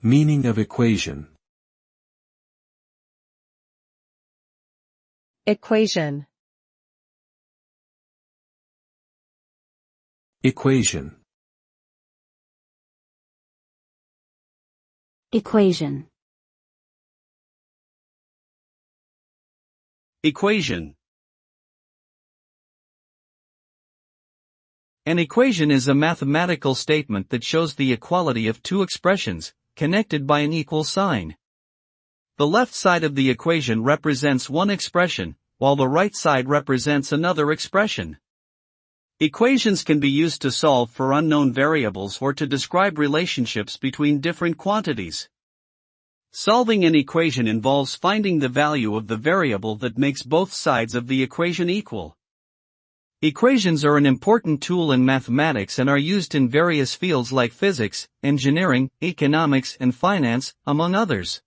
Meaning of equation. Equation. Equation. Equation. Equation. An equation is a mathematical statement that shows the equality of two expressions, connected by an equal sign. The left side of the equation represents one expression, while the right side represents another expression. Equations can be used to solve for unknown variables or to describe relationships between different quantities. Solving an equation involves finding the value of the variable that makes both sides of the equation equal. Equations are an important tool in mathematics and are used in various fields like physics, engineering, economics, and finance, among others.